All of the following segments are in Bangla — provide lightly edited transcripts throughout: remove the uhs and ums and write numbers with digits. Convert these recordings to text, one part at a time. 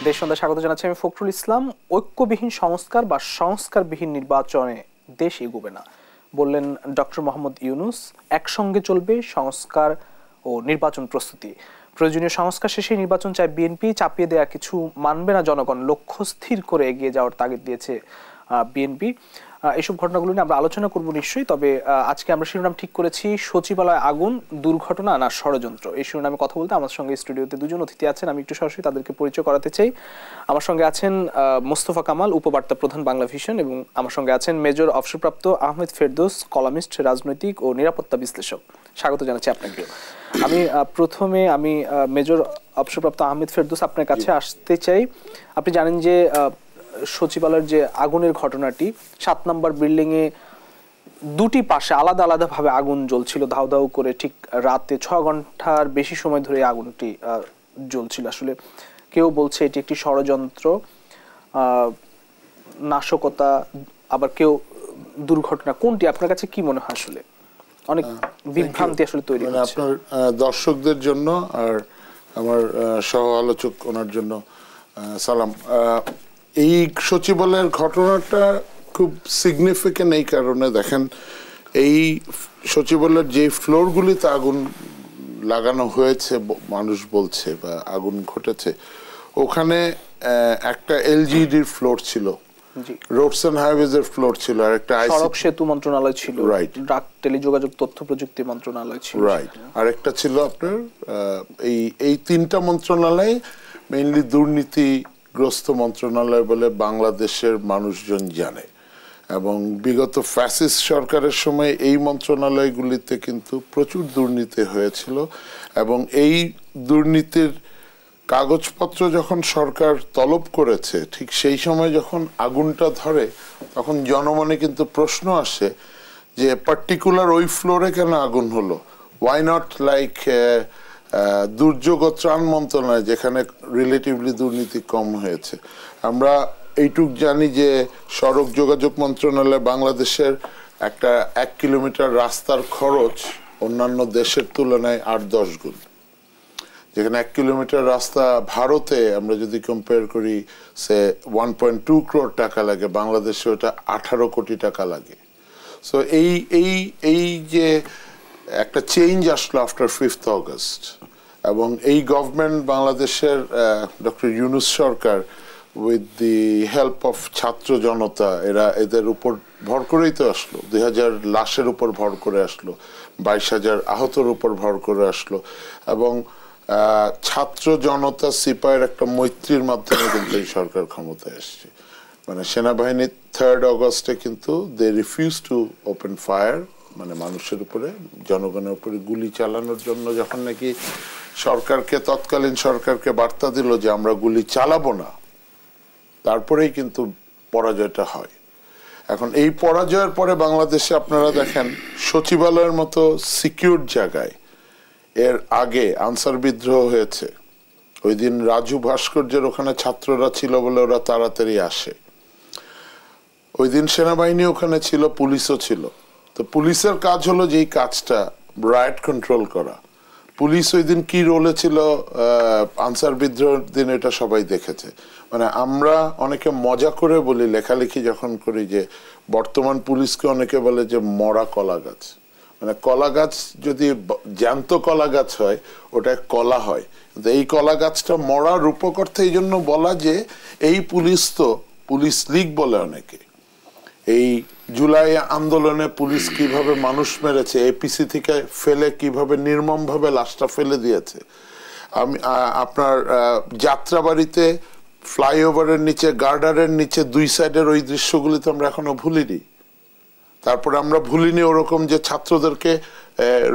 দেশ সন্ধ্যায় স্বাগত জানাচ্ছি আমি ফখরুল ইসলাম। ঐক্যবিহীন সংস্কার বা সংস্কারবিহীন নির্বাচনে দেশ এগোবে না বললেন ডক্টর মোহাম্মদ ইউনূস। একসঙ্গে চলবে সংস্কার ও নির্বাচন প্রস্তুতি। প্রয়োজনীয় সংস্কার শেষে নির্বাচন চায় বিএনপি, চাপিয়ে দেয়া কিছু মানবে না জনগণ, লক্ষ্য স্থির করে এগিয়ে যাওয়ার তাগিদ দিয়েছে বিএনপি। এইসব ঘটনাগুলো নিয়ে আমরা আলোচনা করব নিশ্চয়ই। তবে আজকে আমরা শিরোনাম ঠিক করেছি সচিবালয় আগুন দুর্ঘটনা না ষড়যন্ত্র। এই শিরোনামে কথা বলতে আমার সঙ্গে স্টুডিওতে দুজন অতিথি আছেন, আমি একটু সরাসরি তাদেরকে পরিচয় করাতে চাই। আমার সঙ্গে আছেন মোস্তফা কামাল, উপবার্তা প্রধান, বাংলা ভিশন, এবং আমার সঙ্গে আছেন মেজর অবসরপ্রাপ্ত আহমেদ ফেরদৌস, কলামিস্ট, রাজনৈতিক ও নিরাপত্তা বিশ্লেষক। স্বাগত জানাচ্ছি আপনাকেও। প্রথমে মেজর অবসরপ্রাপ্ত আহমেদ ফেরদৌস আপনার কাছে আসতে চাই। আপনি জানেন যে সচিবালয়ের যে আগুনের ঘটনাটি, 7 নম্বর বিল্ডিং এ দুটি পাশে আলাদা আলাদা ভাবে আগুন জ্বলছিল ধাউ ধাউ করে। ঠিক রাতে 6 ঘন্টার বেশি সময় ধরে আগুনটি জ্বলছিল। আসলে কেউ বলছে এটি একটি ষড়যন্ত্র, নাশকতা, আবার কেউ দুর্ঘটনা। কোনটি আপনার কাছে কি মনে হয়? আসলে অনেক বিভ্রান্তি আসলে তৈরি হচ্ছে। আপনার দর্শকদের জন্য আর আমার সহ আলোচক ওনার জন্য সালাম। এই সচিবালয়ের ঘটনাটা খুব সিগনিফিকেন্ট এই কারণে, দেখেন এই সচিবালয়ের যে ফ্লোরগুলিতে আগুন লাগানো হয়েছে মানুষ বলছে বা আগুন ঘটেছে, ওখানে একটা এলজিডির ফ্লোর ছিল, রোডস এন্ড হাইওয়েজ এর ফ্লোর ছিল, আর একটা সড়ক সেতু মন্ত্রণালয় ছিল, রাইট, ডাক টেলিযোগাযোগ তথ্য প্রযুক্তি মন্ত্রণালয় ছিল, রাইট, আর একটা ছিল আপনার এই তিনটা মন্ত্রণালয় মেইনলি দুর্নীতিগ্রস্ত মন্ত্রণালয় বলে বাংলাদেশের মানুষজন জানে। এবং বিগত ফ্যাসিস্ট সরকারের সময় এই মন্ত্রণালয়গুলিতে কিন্তু প্রচুর দুর্নীতি হয়েছিল, এবং এই দুর্নীতির কাগজপত্র যখন সরকার তলব করেছে, ঠিক সেই সময় যখন আগুনটা ধরে তখন জনমনে কিন্তু প্রশ্ন আসে যে পার্টিকুলার ওই ফ্লোরে কেন আগুন হলো, ওয়াই নট লাইক দুর্যোগ ও ত্রাণ মন্ত্রণালয় যেখানে রিলেটিভলি দুর্নীতি কম হয়েছে। আমরা এইটুক জানি যে সড়ক যোগাযোগ মন্ত্রণালয় বাংলাদেশের একটা 1 কিলোমিটার রাস্তার খরচ অন্যান্য দেশের তুলনায় 8-10 গুণ। যেখানে 1 কিলোমিটার রাস্তা ভারতে আমরা যদি কম্পেয়ার করি সে 1.2 crore টাকা লাগে, বাংলাদেশে ওটা 18 কোটি টাকা লাগে। সো এই যে একটা চেঞ্জ আসলো আফটার 5th অগস্ট, এবং এই গভর্নমেন্ট বাংলাদেশের doctor Yunus Sarkar with the help of ছাত্র জনতা, এদের উপর ভর করেই তো আসলো, 2000 লাশের উপর ভর করে আসলো, 22,000 আহতর উপর ভর করে আসলো, এবং ছাত্র জনতা সিপাহের একটা মৈত্রীর মাধ্যমে কিন্তু এই সরকার ক্ষমতায় আসছে। মানে সেনাবাহিনী 3rd অগস্টে কিন্তু দে রিফিউজ টু ওপেন ফায়ার, মানে মানুষের উপরে, জনগণের উপরে গুলি চালানোর জন্য যখন নাকি তৎকালীন সরকারকে বার্তা দিল যে আমরা গুলি চালাবো না, তারপরেই কিন্তু পরাজয়টা হয়। এখন এই পরাজয়ের পরে বাংলাদেশে আপনারা দেখেন সচিবালয়ের মতো সিকিউর জায়গায় এর আগে আনসার বিদ্রোহ হয়েছে। ওই দিন রাজু ভাস্কর্যের ওখানে ছাত্ররা ছিল বলে ওরা তাড়াতাড়ি আসে। ওই দিন সেনাবাহিনী ওখানে ছিল, পুলিশও ছিল। তো পুলিশের কাজ হলো যেই কাজটা, রাইট কন্ট্রোল করা। পুলিশ ওই দিন কি রোলে ছিল আনসার বিদ্রোহের দিন, এটা সবাই দেখেছে। মানে আমরা অনেকে মজা করে বলি, লেখালেখি যখন করি, যে বর্তমান পুলিশকে অনেকে বলে যে মরা কলা গাছ। মানে কলা গাছ যদি জ্যান্ত কলা গাছ হয় ওটা কলা হয়, কিন্তু এই কলা গাছটা মরা রূপক অর্থে এই জন্য বলা যে এই পুলিশ তো পুলিশ লীগ বলে অনেকে। এই জুলাই আন্দোলনে পুলিশ কিভাবে মানুষ মেরেছে, এপিসি থেকে ফেলে কিভাবে নির্মমভাবে লাশটা ফেলে দিয়েছে। আমি আপনার যাত্রাবাড়িতে ফ্লাইওভারের নিচে, গার্ডারের নিচে 2 সাইডের ওই দৃশ্যগুলি তো আমরা এখনো ভুলিনি। তারপরে আমরা ভুলিনি ওরকম যে ছাত্রদেরকে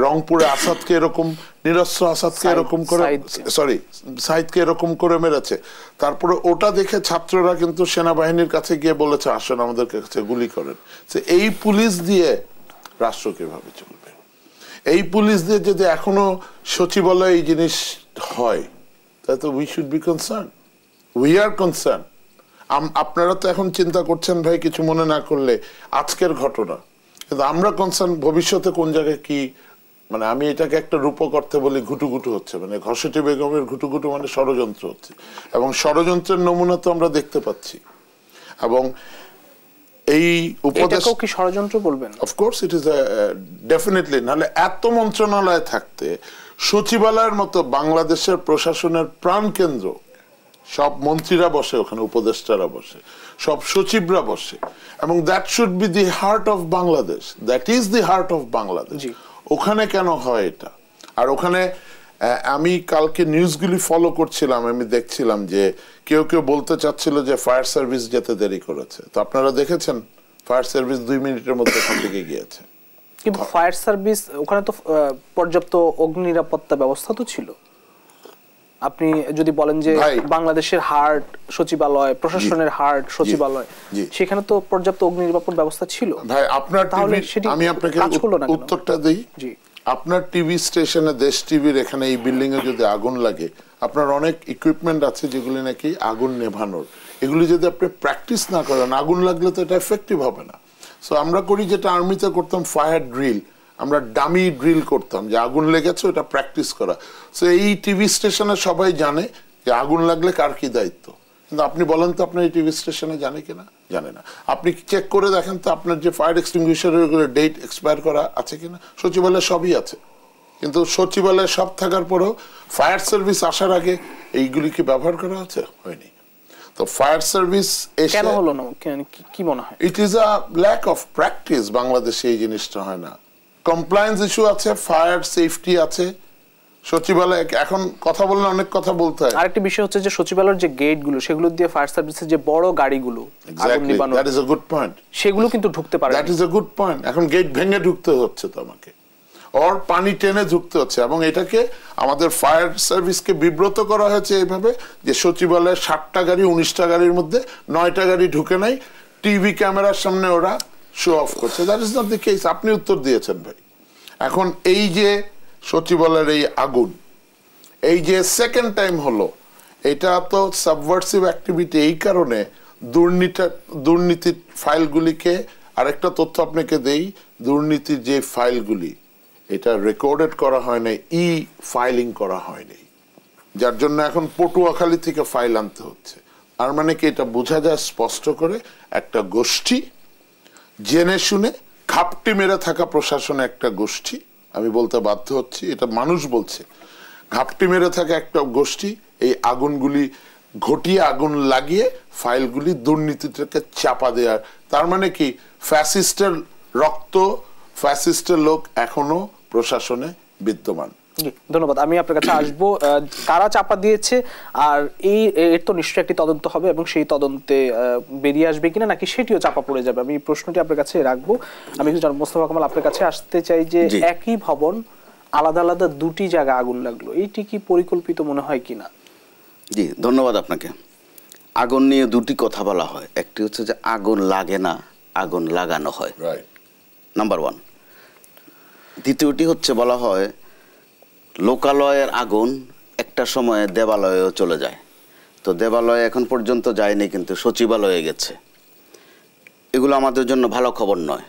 রংপুরে আসাদকে এরকম, নিরস্ত্র আসাদকে এরকম করে, সাইদকে এরকম করে মেরেছে। তারপরে ওটা দেখে ছাত্ররা কিন্তু সেনাবাহিনীর কাছে গিয়ে বলেছে আসেন আমাদের কাছে গুলি করেন। এই পুলিশ দিয়ে রাষ্ট্র কিভাবে চলবে? এই পুলিশ দিয়ে যদি এখনো সচিবালয়ে এই জিনিস হয়, তাহলে তো we should be concern, we are concern. আপনারা তো এখন চিন্তা করছেন ভাই কিছু মনে না করলে আজকের ঘটনা, কিন্তু আমরা কনসার্ন ভবিষ্যতে কোন জায়গায় কি মানে আমি এটাকে একটা রূপক অর্থে বলি ঘুটুঘুটু হচ্ছে, মানে ঘসেটি বেগমের ঘুটুঘুটু মানে ষড়যন্ত্র হচ্ছে, এবং ষড়যন্ত্রের নমুনা তো আমরা দেখতে পাচ্ছি। এবং এই উপদেশটাও কি ষড়যন্ত্র বলবেন? Of course it is definitely. নাহলে এত মন্ত্রণালয় থাকতে সচিবালয়ের মতো বাংলাদেশের প্রশাসনের প্রাণকেন্দ্র, সব মন্ত্রীরা বসে ওখানে, উপদেষ্টারা বসে, সব সচিবরা বসে, এবং that should be the heart of Bangladesh, that is the heart of Bangladesh. ওখানে কেন হয় এটা? আর ওখানে আমি কালকে নিউজগুলি ফলো করছিলাম, আমি দেখছিলাম যে কেউ কেউ বলতে চাচ্ছিল যে ফায়ার সার্ভিস যেতে দেরি করেছে। তো আপনারা দেখেছেন ফায়ার সার্ভিস 2 মিনিটের মধ্যে ওখান থেকে গিয়েছে। কিন্তু ফায়ার সার্ভিস ওখানে তো পর্যাপ্ত অগ্নি নিরাপত্তা ব্যবস্থা তো ছিল। আপনি যদি বলেন যে বাংলাদেশের হার্ট সচিবালয়, প্রশাসনের হার্ট সচিবালয়, সেখানে তো পর্যাপ্ত অগ্নি নিরাপত্তা ব্যবস্থা ছিল। ভাই আপনার আমি আপনাকে উত্তরটা দেই। আপনার টিভি স্টেশনে, দেশ টিভির এখানে এই বিল্ডিং এ যদি আগুন লাগে, আপনার অনেক ইকুইপমেন্ট আছে যেগুলি নাকি আগুন নেভানোর, এগুলি যদি আপনি প্র্যাকটিস না করেন, আগুন লাগলে তো এটা এফেক্টিভ হবে না। সো আমরা করি যেটা আর্মিতে করতাম, ফায়ার ড্রিল, আমরা ডামি ড্রিল করতাম, যে আগুন লেগেছে ওটা প্র্যাকটিস করা। সো এই টিভি স্টেশনে সবাই জানে যে আগুন লাগলে কার কি দায়িত্ব। কিন্তু আপনি বলেন তো আপনার এই টিভি স্টেশনে জানে কিনা? জানে না। আপনি চেক করে দেখেন তো আপনার যে ফায়ার এক্সটিংগুইশারের ডেট এক্সপায়ার করা আছে কিনা। সচিবালয়ে সবই আছে, কিন্তু সচিবালয়ে সব থাকার পরেও ফায়ার সার্ভিস আসার আগে এইগুলিকে ব্যবহার করা আছে? হয়নি। তো ফায়ার সার্ভিস কেন হলো না, কি মনে হয়? It is a lack of practice. বাংলাদেশে এই জিনিসটা হয় না। কমপ্লায়েন্স ইস্যু আছে, ফায়ার সেফটি আছে। সচিবালয় এখন কথা বললে অনেক কথা বলতে হয়। আরেকটা বিষয় হচ্ছে যে সচিবালয়ের যে গেটগুলো, সেগুলো দিয়ে ফায়ার সার্ভিসের যে বড় গাড়িগুলো আগুন নিভানো, that is a good point, সেগুলো কিন্তু ঢুকতে পারে। That is a good point. এখন গেট ভেঙে ঢুকতে হচ্ছে তো আমাকে, ওর পানি টেনে ঢুকতে হচ্ছে। এবং এটাকে আমাদের ফায়ার সার্ভিসকে বিব্রত করা হয়েছে এইভাবে যে সচিবালয়ের 60টা গাড়ি 19টা গাড়ির মধ্যে 9টা গাড়ি ঢুকে নাই, টিভি ক্যামেরার সামনে ওরা শো অফ করছে। That is not the case. আপনি উত্তর দিয়েছেন ভাই। এখন এই যে সচিবালয়ের এই আগুন, এই যে সেকেন্ড টাইম হলো, এটা তো সাবভার্সিভ অ্যাক্টিভিটি। এই কারণে দুর্নীতির ফাইলগুলিকে, আরেকটা তথ্য আপনাকে দেই, দুর্নীতির যে ফাইলগুলি, এটা রেকর্ডেড করা হয় নাই, ফাইলিং করা হয়নি, যার জন্য এখন পটুয়াখালী থেকে ফাইল আনতে হচ্ছে। আর মানে কি, এটা বোঝা যায় স্পষ্ট করে একটা গোষ্ঠী জেনে শুনে খাপটি মেরে থাকা প্রশাসনে একটা গোষ্ঠী, আমি বলতে বাধ্য হচ্ছি, এটা মানুষ বলছে, ঘাপটি মেরে থাকা একটা গোষ্ঠী এই আগুনগুলি ঘটিয়ে, আগুন লাগিয়ে ফাইলগুলি দুর্নীতিটাকে চাপা দেওয়ার। তার মানে কি, ফ্যাসিস্টের রক্ত, ফ্যাসিস্টের লোক এখনো প্রশাসনে বিদ্যমান। ধন্যবাদ। আমি আপনার কাছে আসবো, কারা চাপা দিয়েছে আর এর তো নিশ্চয়ই একটি তদন্ত হবে, এবং সেই তদন্তে বেরিয়ে আসবে কিনা, নাকি সেটিও চাপা পড়ে যাবে, আমি প্রশ্নটি আপনার কাছে রাখবো। আমি মোস্তফা কামাল আপনার কাছে আসতে চাই যে একই ভবন আলাদা আলাদা দুটি জায়গা আগুন লাগলো, এইটি কি পরিকল্পিত মনে হয় কিনা? জি, ধন্যবাদ আপনাকে। আগুন নিয়ে দুটি কথা বলা হয়, একটি হচ্ছে যে আগুন লাগে না, আগুন লাগানো হয়, নাম্বার 1। দ্বিতীয়টি হচ্ছে বলা হয় লোকালয়ের আগুন একটা সময়ে দেবালয়েও চলে যায়। তো দেবালয়ে এখন পর্যন্ত যায়নি, কিন্তু সচিবালয়ে গেছে। এগুলো আমাদের জন্য ভালো খবর নয়।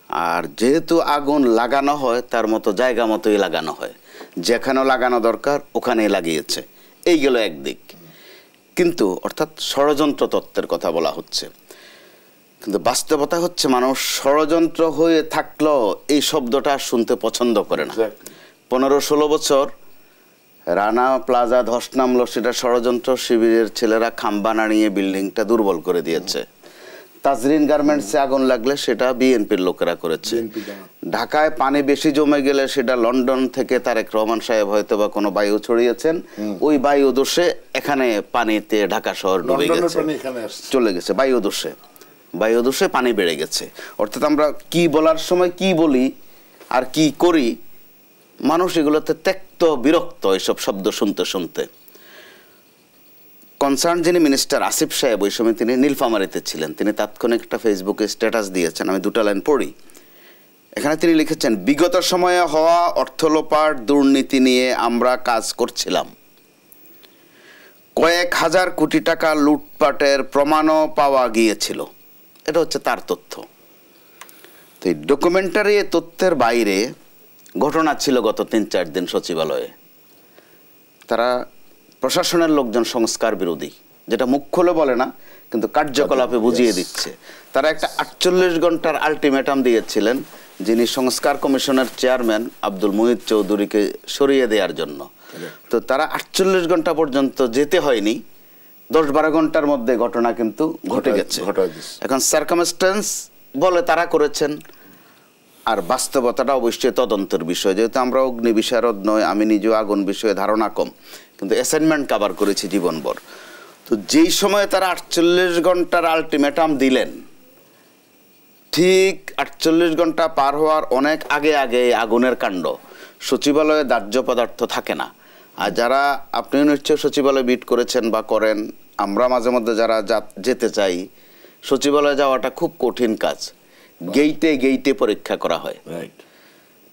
আর যেহেতু আগুন লাগানো হয়, তার মতো জায়গা মতোই লাগানো হয়, যেখানেও লাগানো দরকার ওখানেই লাগিয়েছে। এই গেল একদিক। কিন্তু অর্থাৎ ষড়যন্ত্র তত্ত্বের কথা বলা হচ্ছে, কিন্তু বাস্তবতা হচ্ছে মানুষ ষড়যন্ত্র হয়ে থাকলেও এই শব্দটা শুনতে পছন্দ করে না। 15-16 বছর রানা প্লাজা ধস নামলো, সেটা ষড়যন্ত্র। শিবিরের ছেলেরা খাম্বা নাড়িয়ে বিল্ডিংটা দুর্বল করে দিয়েছে। তাজরিন গার্মেন্টসে আগুন লাগলে সেটা বিএনপির লোকেরা করেছে। ঢাকায় পানি বেশি জমে গেলে সেটা লন্ডন থেকে তারেক রহমান সাহেব হয়তো বা কোনো বায়ু ছড়িয়েছেন, ওই বায়ু দোষে এখানে পানিতে ঢাকা শহর ডুবে গেছে, চলে গেছে বায়ু দোষে পানি বেড়ে গেছে। অর্থাৎ আমরা কি বলার সময় কি বলি আর কি করি, মানুষ এগুলোতে ত্যক্ত বিরক্ত এইসব শব্দ শুনতে শুনতে। কনসার্ন যিনি মিনিস্টার আসিফ সাহেব, ওই সময় তিনি নীলফামারীতে ছিলেন, তিনি তাৎক্ষণিক একটা ফেসবুকে স্ট্যাটাস দিয়েছেন, আমি 2টা লাইন পড়ি। এখানে তিনি লিখেছেন, বিগত সময়ে হওয়া অর্থলোপাট দুর্নীতি নিয়ে আমরা কাজ করছিলাম, কয়েক হাজার কোটি টাকা লুটপাটের প্রমাণও পাওয়া গিয়েছিল। এটা হচ্ছে তার তথ্য। তো এই ডকুমেন্টারি তথ্যের বাইরে ঘটনা ছিল গত ৩-৪ দিন সচিবালয়ে। তারা প্রশাসনের লোকজন সংস্কার বিরোধী, যেটা মুখ খুলে বলে না কিন্তু কার্যকলাপে বুঝিয়ে দিচ্ছে। তারা একটা ৪৮ ঘন্টার আলটিমেটাম দিয়েছিলেন যিনি সংস্কার কমিশনের চেয়ারম্যান আব্দুল মুহিত চৌধুরীকে সরিয়ে দেওয়ার জন্য। তো তারা ৪৮ ঘন্টা পর্যন্ত যেতে হয়নি, ১০-১২ ঘন্টার মধ্যে ঘটনা কিন্তু ঘটে গেছে। এখন সার্কামস্টেন্স বলে তারা করেছেন, আর বাস্তবতাটা অবশ্যই তদন্তের বিষয়। যেহেতু আমরা অগ্নি বিশারদ নয়, আমি নিজেও আগুন বিষয়ে ধারণা কম, কিন্তু অ্যাসাইনমেন্ট কভার করেছি জীবনভর। তো যেই সময়ে তারা ৪৮ ঘন্টার আলটিমেটাম দিলেন, ঠিক ৪৮ ঘন্টা পার হওয়ার অনেক আগে আগে আগুনের কাণ্ড। সচিবালয়ে দাহ্য পদার্থ থাকে না। আর যারা, আপনিও নিশ্চয় সচিবালয় বিট করেছেন বা করেন, আমরা মাঝে মধ্যে যারা যেতে চাই, সচিবালয়ে যাওয়াটা খুব কঠিন কাজ। গেইটে গেইটে পরীক্ষা করা হয়,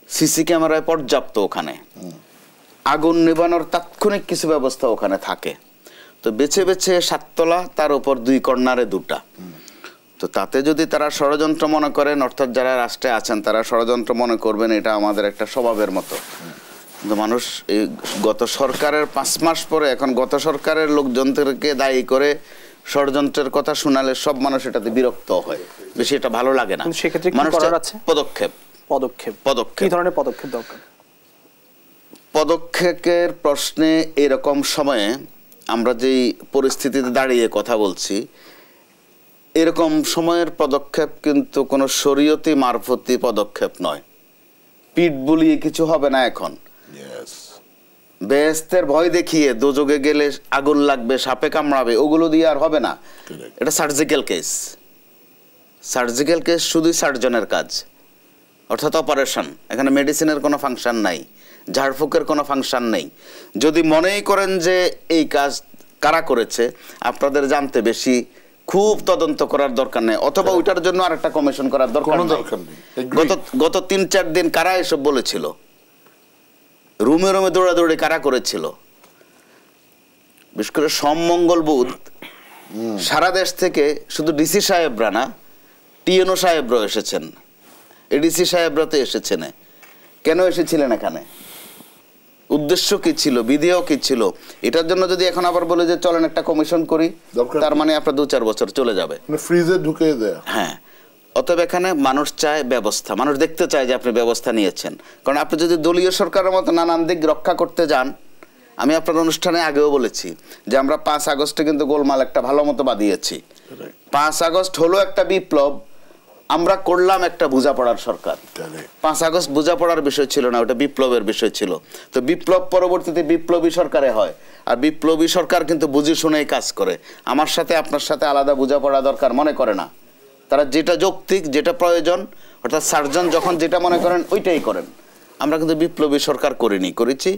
সিসি ক্যামেরায় পর্যাপ্ত, ওখানে আগুন নেভানোর তাৎক্ষণিক কিছু ব্যবস্থা ওখানে থাকে। তো বেছে বেছে ৭ তলা, তার উপর 2 কর্নারে 2টা। তো তাতে যদি তারা ষড়যন্ত্র মনে করেন, অর্থাৎ যারা রাষ্ট্রে আছেন তারা ষড়যন্ত্র মনে করবেন, এটা আমাদের একটা স্বভাবের মতো। কিন্তু মানুষ এই গত সরকারের 5 মাস পরে এখন গত সরকারের লোকজনদেরকে দায়ী করে ষড়যন্ত্রের কথা শোনালে সব মানুষ এটাতে বিরক্ত হয়, বেশি এটা ভালো লাগে না। মানুষের পদক্ষেপ পদক্ষেপ পদক্ষেপ কি ধরনের পদক্ষেপ দরকার? পদক্ষেপের প্রশ্নে এরকম সময়ে আমরা যেই পরিস্থিতিতে দাঁড়িয়ে কথা বলছি, এরকম সময়ের পদক্ষেপ কিন্তু কোনো শরীয়তি মারফতি পদক্ষেপ নয়। পিঠ বুলিয়ে কিছু হবে না। এখন বেহেশতের ভয় দেখিয়ে দোজগে গেলে আগুন লাগবে, সাপে কামড়াবে, ওগুলো দিয়ে আর হবে না। এটা সার্জিক্যাল কেস। সার্জিক্যাল কেস শুধুই সার্জনের কাজ, অর্থাৎ অপারেশন। এখানে মেডিসিনের কোনো ফাংশন নাই, ঝাড়ফুঁকের কোনো ফাংশন নেই। যদি মনেই করেন যে এই কাজ কারা করেছে আপনাদের জানতে বেশি খুব তদন্ত করার দরকার নেই, অথবা ওইটার জন্য আরেকটা কমিশন করার দরকার নেই। গত ৩-৪ দিন কারা এসব বলেছিল? রুমে রুমে দৌড়াদৌড়ি কারা করেছিল? বিশেষ করে সোম মঙ্গল বুধ সারা দেশ থেকে শুধু ডিসি সাহেবরা না, টিএনও সাহেবরাও এসেছেন, এডিসি সাহেবরা তো এসেছেন। কেন এসেছিলেন এখানে? উদ্দেশ্য কি ছিল, বিধিও কি ছিল? এটার জন্য যদি এখন আবার বলে যে চলেন একটা কমিশন করি, তার মানে আপনার 2-4 বছর চলে যাবে, ফ্রিজে ঢুকে দেয়। হ্যাঁ, অতএব এখানে মানুষ চায় ব্যবস্থা, মানুষ দেখতে চায় যে আপনি ব্যবস্থা নিয়েছেন। কারণ আপনি যদি দলীয় সরকারের মতো নানান দিক রক্ষা করতে যান, আমি আপনার অনুষ্ঠানে আগেও বলেছি যে আমরা 5 আগস্টে কিন্তু গোলমাল একটা ভালো মতো বাঁধিয়েছি। 5 আগস্ট হলো একটা বিপ্লব, আমরা করলাম একটা বোঝাপড়ার সরকার। 5 আগস্ট বোঝাপড়ার বিষয় ছিল না, ওটা বিপ্লবের বিষয় ছিল। তো বিপ্লব পরবর্তীতে বিপ্লবী সরকারে হয়, আর বিপ্লবী সরকার কিন্তু বুঝে শুনেই কাজ করে। আমার সাথে আপনার সাথে আলাদা বোঝাপড়া দরকার মনে করে না। তারা যেটা যৌক্তিক, যেটা প্রয়োজন, অর্থাৎ সার্জন যখন যেটা মনে করেন ওইটাই করেন। আমরা কিন্তু বিপ্লবী সরকার করিনি, করেছি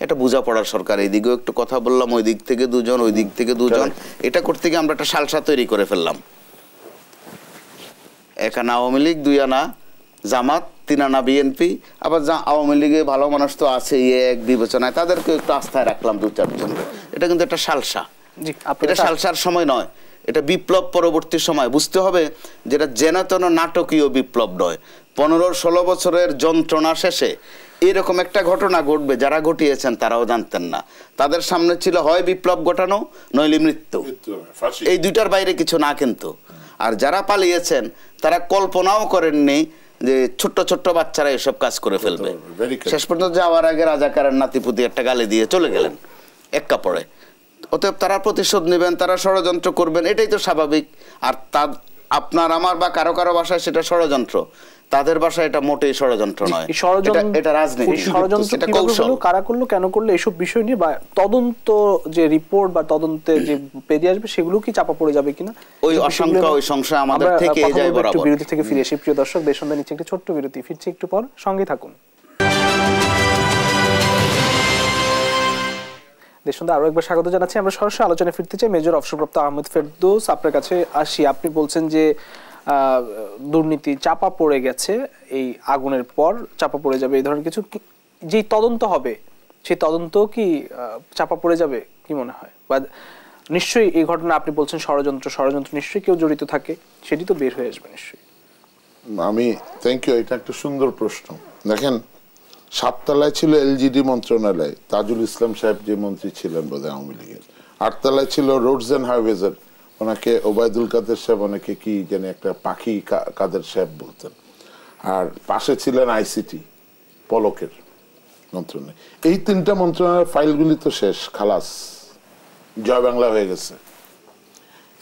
এটা বোঝাপড়ার সরকার। এই দিকেও একটু কথা বললাম, ওই দিক থেকে 2 জন, ওই দিক থেকে 2 জন, এটা করতে গিয়ে আমরা একটা সালসা তৈরি করে ফেললাম। 1 আনা আওয়ামী লীগ, 2 আনা জামাত, 3 আনা বিএনপি। আবার আওয়ামী লীগে ভালো মানুষ তো আছে, এক বিবেচনায় তাদেরকে একটু আস্থায় রাখলাম 2-4 জন। এটা কিন্তু একটা সালসা, এটা সালসার সময় নয়, এটা বিপ্লব পরবর্তী সময়। বুঝতে হবে যেটা যেন নাটকীয় বিপ্লব নয়। 15-16 বছরের যন্ত্রণা শেষে এরকম একটা ঘটনা ঘটবে, যারা ঘটিয়েছেন তারাও জানতেন না। তাদের সামনে ছিল হয় বিপ্লব ঘটানো, নইলে মৃত্যু। এই 2টার বাইরে কিছু না। কিন্তু আর যারা পালিয়েছেন তারা কল্পনাও করেননি যে ছোট্ট ছোট্ট বাচ্চারা এসব কাজ করে ফেলবে। শেষ পর্যন্ত যাওয়ার আগে রাজাকারের নাতিপুতি একটা গালি দিয়ে চলে গেলেন এক কাপড়ে। অতএব তারা প্রতিশোধ নেবেন, তারা ষড়যন্ত্র করবেন, এটাই তো স্বাভাবিক। আর আপনার আমার বা কারো কারো ভাষায় সেটা ষড়যন্ত্র, তাদের ভাষায় এটা মোটেই ষড়যন্ত্র নয়, এটা রাজনীতি। ষড়যন্ত্র কারা করলো, কেন করলো, এসব বিষয় নিয়ে বা তদন্ত যে রিপোর্ট বা তদন্তে যে বেরিয়ে আসবে সেগুলো কি চাপা পড়ে যাবে কিনা, ওই আশঙ্কা, ওই সংশয় আমাদের থেকে যায় বরাবর। বিরতি থেকে ফিরে এসে প্রিয় দর্শক, দেশ সন্ধ্যা নিচ্ছে একটি ছোট্ট বিরতি, ফিরছি একটু পর, সঙ্গে থাকুন। দেশ সন্ধ্যা আরো একবার স্বাগত জানাচ্ছি। আমরা সরাসরি আলোচনায় ফিরতে চাই। মেজর অবসরপ্রাপ্ত আহমেদ ফেরদৌস, আপনার কাছে আসি। আপনি বলছেন যে দুর্নীতি চাপা পড়ে গেছে, এই আগুনের পর চাপা পড়ে যাবে, এই ধরনের কিছু যেই তদন্ত হবে সেই তদন্ত কি চাপা পড়ে যাবে কি মনে হয়? বা নিশ্চয়ই এই ঘটনা আপনি বলছেন ষড়যন্ত্র নিশ্চয়ই কেউ জড়িত থাকে, সেটি তো বের হয়ে আসবে নিশ্চয়ই। আমি থ্যাংক ইউ, এটা একটা সুন্দর প্রশ্ন। দেখেন, 7 তলায় ছিল এলজিডি মন্ত্রণালয়, তাজুল ইসলাম সাহেব যে মন্ত্রী ছিলেন বোধহয় আওয়ামী লীগের। 8 তলায় ছিল রোডস এন্ড হাইওয়েজের, ওনাকে ওবায়দুল কাদের সাহেব, অনেকে কি জানি একটা পাখি কাদের সাহেব বলতেন। আর পাশে ছিলেন আইসিটি পলকের মন্ত্রণালয়। এই 3টা মন্ত্রণালয়ের ফাইলগুলি তো শেষ, খালাস, জয় বাংলা হয়ে গেছে।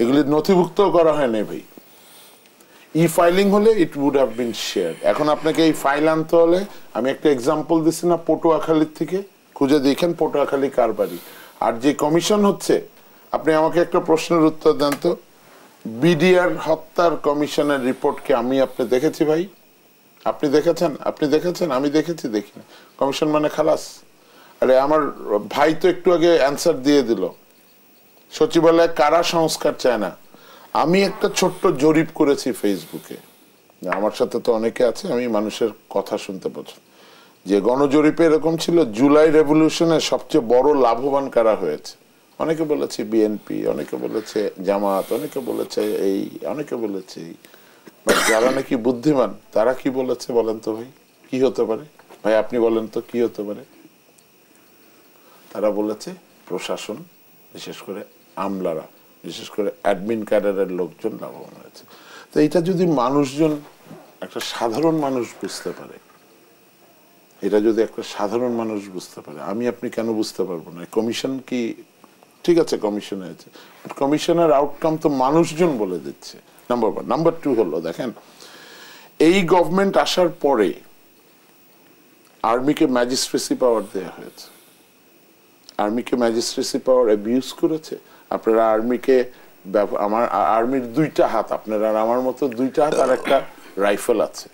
এগুলি নথিভুক্ত করা হয়নি ভাই। ই ফাইলিং হলে it would have been share. এখন আপনাকে এই ফাইল আনতে হলে, আমি একটা এক্সাম্পল দিচ্ছি না, পটুয়াখালীর থেকে খুঁজে দেখেন পটুয়াখালী কার বাড়ি। আর যে কমিশন হচ্ছে, আপনি আমাকে একটা প্রশ্নের উত্তর দেন তো, বিডিআর হত্যার কমিশনের রিপোর্ট কি আপনি দেখেছি ভাই? আপনি দেখেছেন? আমি দেখেছি? দেখিনি। কমিশন মানে খালাস। আরে আমার ভাই তো একটু আগে অ্যান্সার দিয়ে দিল, সচিবালয়ে কারা সংস্কার চায় না। আমি একটা ছোট্ট জরিপ করেছি ফেসবুকে, আমার সাথে তো অনেকে আছে, আমি মানুষের কথা শুনতে পছন্দ, যে গণজরিপে এরকম ছিল, জুলাই রেভলিউশনে সবচেয়ে বড় লাভবান কারা হয়েছে। অনেকে বলেছে বিএনপি, অনেকে বলেছে জামাত, অনেকে বলেছে এই, অনেকে বলেছে এই। যারা নাকি বুদ্ধিমান তারা কি বলেছে বলেন তো ভাই? কি হতে পারে ভাই, আপনি বলেন তো কি হতে পারে? তারা বলেছে প্রশাসন, বিশেষ করে আমলারা, বিশেষ করে অ্যাডমিন ক্যাডারের লোকজন লাভবান হয়েছে। তো এটা যদি মানুষজন, একটা সাধারণ মানুষ বুঝতে পারে, এটা যদি একটা সাধারণ মানুষ বুঝতে পারে, আমি আপনি কেন বুঝতে পারবো না? কমিশন কি ঠিক আছে, কমিশন হয়েছে, কমিশনের আউটকাম তো মানুষজন বলে দিচ্ছে, নাম্বার 1। নাম্বার 2 হলো, দেখেন এই গভর্নমেন্ট আসার পরে আর্মিকে ম্যাজিস্ট্রেসি পাওয়ার দেওয়া হয়েছে। আর্মিকে ম্যাজিস্ট্রেসি পাওয়ার অ্যাবিউজ করেছে। আপনারা আর্মিকে, আমার আর্মির 2টা হাত, আপনার আর আমার মতো 2টা হাত আর একটা রাইফেল আছে।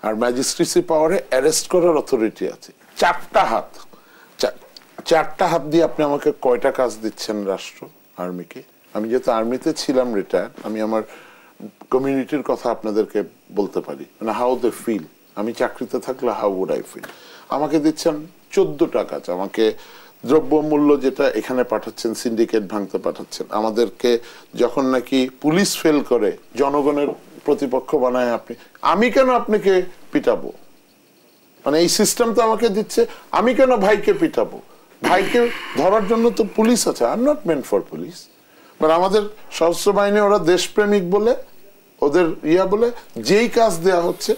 আর ম্যাজিস্ট্রেসি পাওয়ারে অ্যারেস্ট করার অথরিটি আছে 4টা হাত। 4টা হাত দিয়ে আপনি আমাকে কয়টা কাজ দিচ্ছেন রাষ্ট্র আর্মিকে? আমি যেহেতু আর্মিতে ছিলাম রিটায়ার্ড, আমি আমার কমিউনিটির কথা আপনাদেরকে বলতে পারি, মানে হাউ দে ফিল। আমি চাকরিতে থাকলে হাউ উড আই ফিল। আমাকে দিচ্ছেন 14টা কাজ, আমাকে দ্রব্যমূল্য যেটা এখানে পাঠাচ্ছেন, সিন্ডিকেট ভাঙতে পাঠাচ্ছেন, আমাদেরকে যখন নাকি পুলিশ ফেল করে জনগণের প্রতিপক্ষ বানায় আপনি, আমি কেন আপনাকে পিটাবো? মানে এই সিস্টেম তো আমাকে দিচ্ছে, আমি কেন ভাইকে পিটাবো? ভাইকে ধরার জন্য তো পুলিশ আছে। I am not meant for police. But আমাদের সশস্ত্র বাহিনী, ওরা দেশপ্রেমিক বলে, ওদের বলে যেই কাজ দেয়া হচ্ছে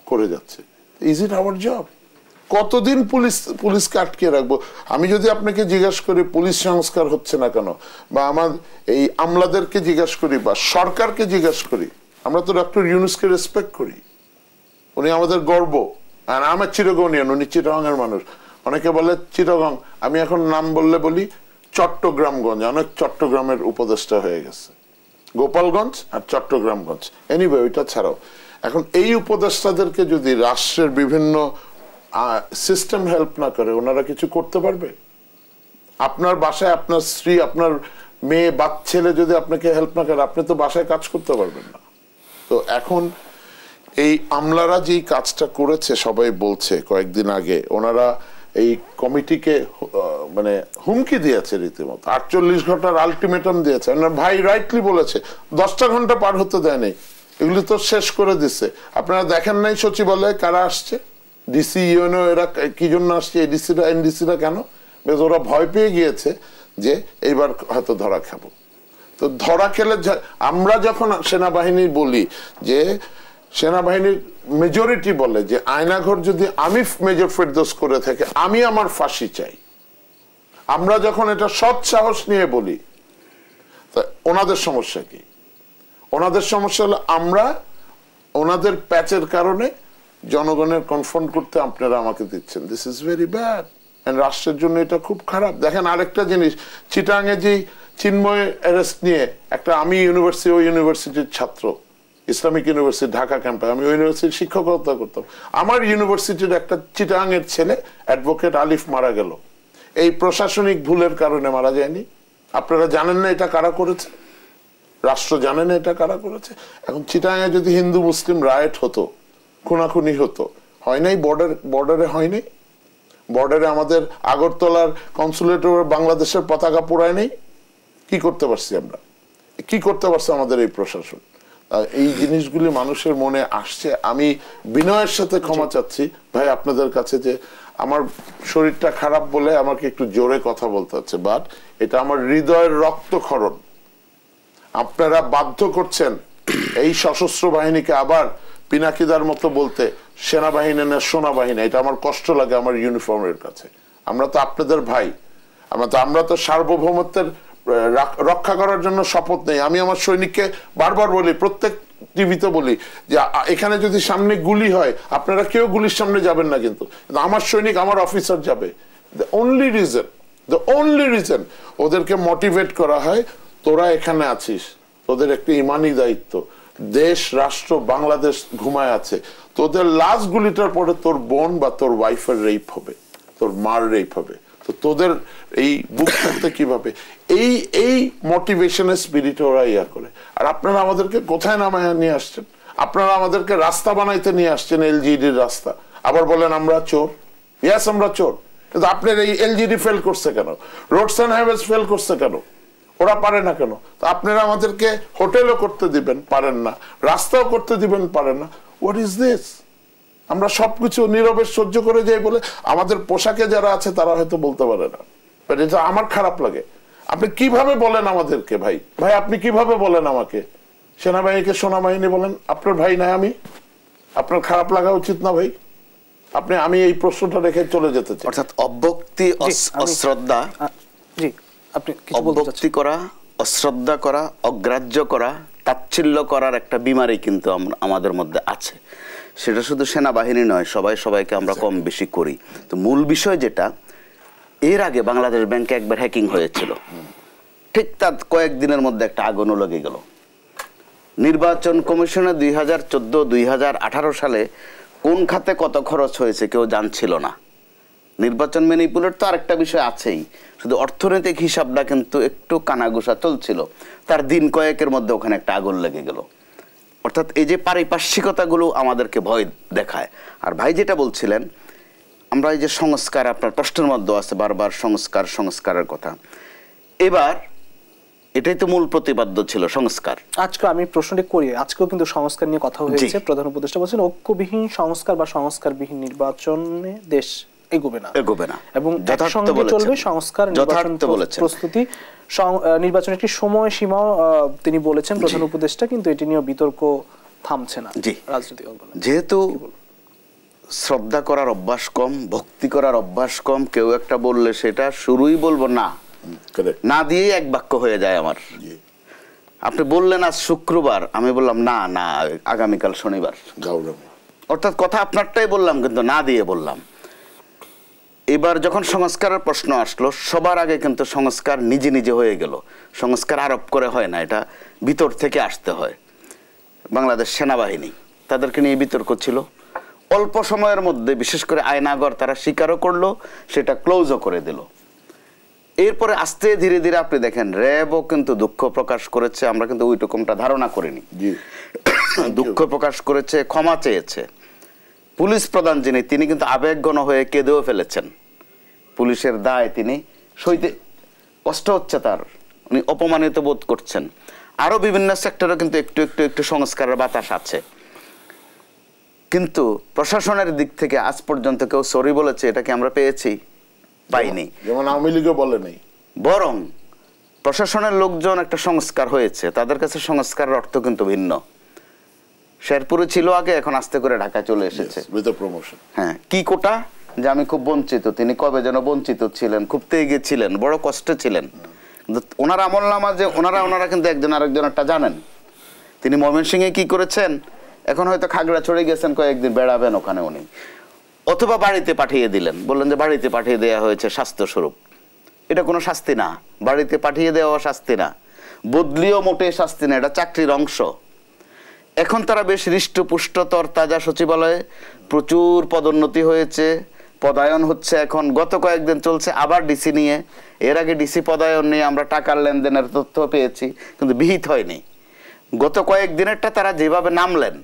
করে যাচ্ছে। Is it hour job? কতদিন পুলিশকে আটকে রাখবো? আমি যদি আপনাকে জিজ্ঞাসা করি পুলিশ সংস্কার হচ্ছে না কেন, বা আমার এই আমলাদেরকে জিজ্ঞাসা করি, বা সরকারকে জিজ্ঞাসা করি, আমরা তো ডক্টর ইউনূসকে রেসপেক্ট করি, উনি আমাদের গর্ব। আর আমার চিরগণিয়ান, উনি চিটাগাংয়ের মানুষ। অনেকে বলে চিটাগাং, আমি এখন নাম বললে বলি চট্টগ্রামগঞ্জ, অনেক চট্টগ্রামের উপদেষ্টা হয়ে গেছে, গোপালগঞ্জ আর চট্টগ্রামগঞ্জ। এনিওয়ে, ওইটা ছাড়াও এখন এই উপদেষ্টাদেরকে যদি রাষ্ট্রের বিভিন্ন সিস্টেম হেল্প না করে, ওনারা কিছু করতে পারবে? আপনার বাসায় আপনার স্ত্রী, আপনার মেয়ে, ছেলে যদি আপনাকে হেল্প না করে, আপনি তো বাসায় কাজ করতে পারবেন না। তো এখন এই আমলারা যেই কাজটা করেছে, সবাই বলছে কয়েকদিন আগে, ওনারা এই কমিটিকে মানে হুমকি দিয়েছে রীতিমতো, 48 ঘন্টার আলটিমেটাম দিয়েছে। ভাই রাইটলি বলেছে, 10টা ঘন্টা পার হতে দেয় নাই, এগুলি তো শেষ করে দিচ্ছে। আপনারা দেখেন নাই সচিবালয়ে কারা আসছে? ডিসি, ইউএনও, এরা কি জন্য আসছে? এডিসিরা, এনডিসিরা কেন? বেশ ওরা ভয় পেয়ে গিয়েছে যে এইবার হয়তো ধরা খাবো। তো ধরা খেলে, আমরা যখন সেনাবাহিনী বলি যে, সেনাবাহিনীর মেজরিটি বলে যে আয়নাঘর যদি আমি মেজর ফেরদৌস করে থাকি, আমি আমার ফাঁসি চাই। আমরা যখন এটা সৎ সাহস নিয়ে বলি, তা ওনাদের সমস্যা কি? ওনাদের সমস্যা হলো আমরা ওনাদের প্যাচের কারণে জনগণের কনফ্রন্ট করতে আপনারা আমাকে দিচ্ছেন। This is very bad, and রাষ্ট্রের জন্য এটা খুব খারাপ। দেখেন আরেকটা জিনিস, চিটাঙে যে চিন্ময় অ্যারেস্ট নিয়ে একটা, আমি ইউনিভার্সিটি, ওই ইউনিভার্সিটির ছাত্র, ইসলামিক ইউনিভার্সিটি ঢাকা ক্যাম্পাস, আমি ওই ইউনিভার্সিটির শিক্ষকতা করতাম। আমার ইউনিভার্সিটির একটা চিটাঙের ছেলে অ্যাডভোকেট আলিফ মারা গেল, এই প্রশাসনিক ভুলের কারণে মারা যায়নি। আপনারা জানেন না এটা কারা করেছে? রাষ্ট্র জানে না এটা কারা করেছে? এখন চিটাঙে যদি হিন্দু মুসলিম রায়েট হতো, খুনাখুনি হতো, হয় নাই? বর্ডারে হয়নি? বর্ডারে আমাদের আগরতলার কনসুলেটের বাংলাদেশের পতাকা পোড়ায় নেই? কি করতে পারছি আমরা? কি করতে পারছে আমাদের এই প্রশাসন? এই জিনিসগুলি মানুষের মনে আসছে। আমি বিনয়ের সাথে ক্ষমা চাচ্ছি ভাই আপনাদের কাছে যে আমার শরীরটা খারাপ বলে আমাকে একটু জোরে কথা বলতে হচ্ছে, বাট এটা আমার হৃদয়ের রক্তক্ষরণ। আপনারা বাধ্য করছেন এই সশস্ত্র বাহিনীকে আবার পিনাকিদার মতো বলতে সেনাবাহিনী না সোনাবাহিনী। এটা আমার কষ্ট লাগে আমার ইউনিফর্মের কাছে। আমরা তো আপনাদের ভাই, আমরা তো সার্বভৌমত্বের রক্ষা করার জন্য শপথ নেই। আমি আমার সৈনিককে বারবার বলি, প্রত্যেক টিভিতে বলি যে এখানে যদি সামনে গুলি হয় আপনারা কেউ গুলির সামনে যাবেন না, কিন্তু আমার সৈনিক আমার অফিসার যাবে। দ্য অনলি রিজন ওদেরকে মোটিভেট করা হয়, তোরা এখানে আছিস, তোদের একটা ইমানি দায়িত্ব, দেশ রাষ্ট্র বাংলাদেশ ঘুমায় আছে, তোদের লাস্ট গুলিটার পরে তোর বোন বা তোর ওয়াইফের রেপ হবে, তোর মার রেপ হবে, তো তোদের এই বুক থাকতে কিভাবে, এই মোটিভেশনের স্পিরিট ওরা ইয়া করে। আর আপনারা আমাদেরকে কোথায় নামায় নিয়ে আসছেন? আপনারা আমাদেরকে রাস্তা বানাইতে নিয়ে আসছেন, এলজিডির রাস্তা, আবার বলেন আমরা চোর। ইয়াস আমরা চোর, কিন্তু আপনার এই এলজিডি ফেল করছে কেন? রোডস এন্ড হাইওয়েজ ফেল করছে কেন? ওরা পারে না কেন? তো আপনারা আমাদেরকে হোটেলও করতে দিবেন, পারেন না, রাস্তাও করতে দিবেন, পারেন না। What is this? আমরা সবকিছু নীরবে সহ্য করে যাই বলে আমাদের পোশাকে যারা আছে তারা হয়তো বলতে পারে না, বাট এটা আমার খারাপ লাগে। আপনি কিভাবে বলেন আমাদেরকে ভাই? ভাই আপনি কিভাবে বলেন আমাকে? সেনাবাহিনীকে সোনাবাহিনী বলেন, আপনার ভাই নাই আমি? আপনার খারাপ লাগা উচিত না ভাই? আমি এই প্রশ্নটা রেখে চলে যেতে চাই। অর্থাৎ অব্যক্তি, অশ্রদ্ধা, অব্যক্তি করা, অশ্রদ্ধা করা, অগ্রাহ্য করা, তাচ্ছিল্য করার একটা বিমারি কিন্তু আমাদের মধ্যে আছে। সেটা শুধু সেনাবাহিনী নয়, সবাই সবাইকে আমরা কম বেশি করি। তো মূল বিষয় যেটা, এর আগে বাংলাদেশ ব্যাংকে একবার হ্যাকিং হয়েছিল, ঠিক তার কয়েকদিনের মধ্যে একটা আগুনও লেগে গেল। নির্বাচন কমিশনে 2014-2018 সালে কোন খাতে কত খরচ হয়েছে কেউ জানছিল না। নির্বাচন ম্যানিপুলেট তো আরেকটা বিষয় আছেই, শুধু অর্থনৈতিক হিসাবটা কিন্তু একটু কানাঘুষা চলছিল, তার দিন কয়েকের মধ্যে ওখানে একটা আগুন লেগে গেল। অর্থাৎ এই যে পারিপার্শ্বিকতাগুলো আমাদেরকে ভয় দেখায়। আর ভাই যেটা বলছিলেন, আমরা এই যে সংস্কার, আপনার প্রশ্নের মধ্যে আছে বারবার সংস্কারের কথা, এবার এটাই তো মূল প্রতিপাদ্য ছিল, সংস্কার। আজকে আমি প্রশ্নটি করি, আজকেও কিন্তু সংস্কার নিয়ে কথা হয়েছে। প্রধান উপদেষ্টা বলছেন ঐক্যবিহীন সংস্কার বা সংস্কারবিহীন নির্বাচনে দেশ এগোবে না এবং একসঙ্গে চলবে সংস্কার নির্বাচন প্রস্তুতি। নির্বাচনের একটি সময় সীমা তিনি বলেছেন প্রধান উপদেষ্টা, কিন্তু এটি নিয়ে বিতর্ক থামছে না রাজনৈতিক অঙ্গনে। যেহেতু শ্রদ্ধা করার অভ্যাস কম, ভক্তি করার অভ্যাস কম, কেউ একটা বললে সেটা শুরুই বলবো না, না দিয়েই এক বাক্য হয়ে যায় আমার। আপনি বললেন আজ শুক্রবার, আমি বললাম না না আগামীকাল শনিবার, অর্থাৎ কথা আপনারটাই বললাম কিন্তু না দিয়ে বললাম। এবার যখন সংস্কারের প্রশ্ন আসলো, সবার আগে কিন্তু সংস্কার নিজে নিজে হয়ে গেল, সংস্কার আরোপ করে হয় না, এটা ভিতর থেকে আসতে হয়। বাংলাদেশ সেনাবাহিনী, তাদেরকে নিয়ে বিতর্ক ছিল, অল্প সময়ের মধ্যে বিশেষ করে আয়নাগর তারা স্বীকারও করলো, সেটা ক্লোজও করে দিল। এরপরে আস্তে ধীরে ধীরে আপনি দেখেন র্যাবও কিন্তু দুঃখ প্রকাশ করেছে, আমরা কিন্তু ওইরকমটা ধারণা করিনি, দুঃখ প্রকাশ করেছে, ক্ষমা চেয়েছে। পুলিশ প্রধান যিনি, তিনি কিন্তু আবেগঘন হয়ে কেঁদেও ফেলেছেন। পুলিশের দায় তিনি সইতে কষ্ট হচ্ছে তার, উনি অপমানিত বোধ করছেন। আরো বিভিন্ন সেক্টরে কিন্তু একটু একটু একটু সংস্কারের বাতাস আছে, কিন্তু প্রশাসনের দিক থেকে আজ পর্যন্ত কেউ সরি বলেছে এটাকে আমরা পেয়েছি? পাইনি। যেমন আওয়ামী লীগও বলে নাই। বরং প্রশাসনের লোকজন একটা সংস্কার হয়েছে, তাদের কাছে সংস্কারের অর্থ কিন্তু ভিন্ন। শেরপুরে ছিল আগে, এখন আস্তে করে ঢাকায় চলে এসেছে। হ্যাঁ, কি কোটা যে আমি খুব বঞ্চিত, তিনি কবে যেন বঞ্চিত ছিলেন, খুব তেগে ছিলেন, বড় কষ্টে ছিলেন। ওনার আমল নামা যে ওনারা কিন্তু একজন আরেকজনেরটা জানেন। তিনি ময়মনসিংহে কি করেছেন, এখন হয়তো খাগড়াছড়ি গেছেন, কয়েকদিন বেড়াবেন ওখানে উনি, অথবা বাড়িতে পাঠিয়ে দিলেন, বললেন যে বাড়িতে পাঠিয়ে দেওয়া হয়েছে স্বাস্থ্যস্বরূপ। এটা কোনো শাস্তি না, বাড়িতে পাঠিয়ে দেওয়া শাস্তি না, বদলিও মোটে শাস্তি না, এটা চাকরির অংশ। এখন তারা বেশ হৃষ্টপুষ্টতর তাজা সচিবালয়ে, প্রচুর পদোন্নতি হয়েছে, পদায়ন হচ্ছে। এখন গত কয়েকদিন চলছে আবার ডিসি নিয়ে, এর আগে ডিসি পদায়ন নিয়ে আমরা টাকার লেনদেনের তথ্য পেয়েছি, কিন্তু বিহিত হয়নি। গত কয়েকদিনেরটা তারা যেভাবে নামলেন,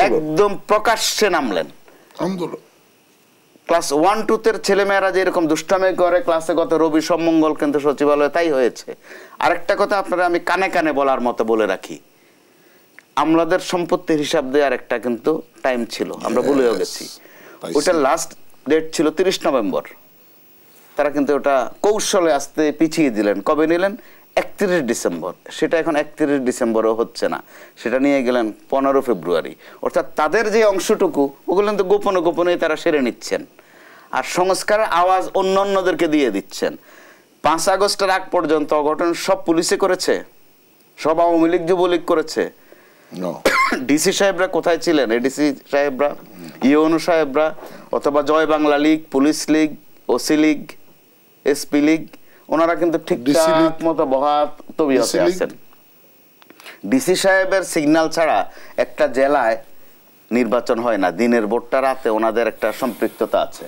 একদম প্রকাশ্যে নামলেন। ক্লাস 1-2 ছেলেমেয়েরা যেরকম দুষ্টামি করে ক্লাসে, গত রবি সোমমঙ্গল কিন্তু সচিবালয়ে তাই হয়েছে। আরেকটা কথা আপনারা আমি কানে কানে বলার মতো বলে রাখি, আমলাদের সম্পত্তির হিসাব দেওয়ার একটা কিন্তু টাইম ছিল, আমরা ভুলেও গেছি। ওটা লাস্ট ডেট ছিল 30 নভেম্বর। তারা কিন্তু ওটা কৌশলে আসতে পিছিয়ে দিলেন। কবে নিলেন? 31 ডিসেম্বর। সেটা এখন 31 ডিসেম্বরও হচ্ছে না, সেটা নিয়ে গেলেন 15 ফেব্রুয়ারি। অর্থাৎ তাদের যে অংশটুকু ওগুলো কিন্তু গোপনে গোপনে তারা সেরে নিচ্ছেন, আর সংস্কারের আওয়াজ অন্যান্যদেরকে দিয়ে দিচ্ছেন। 5 আগস্টের আগ পর্যন্ত অঘটন সব পুলিশে করেছে, সব আওয়ামী লীগ যুবলীগ করেছে। ডিসি সাহেবরা কোথায় ছিলেন? এডিসি সাহেবরা, ইউএনও সাহেবরা, অথবা Joy Bangla league, police league, OC league, SP league, ওনারা কিন্তু ঠিকঠাক মতো বহাত তবিয়তে আছেন। ডিসি সাহেবের সিগন্যাল ছাড়া একটা জেলায় নির্বাচন হয় না। দিনের ভোটটা রাতে ওনাদের একটা সম্পৃক্ততা আছে।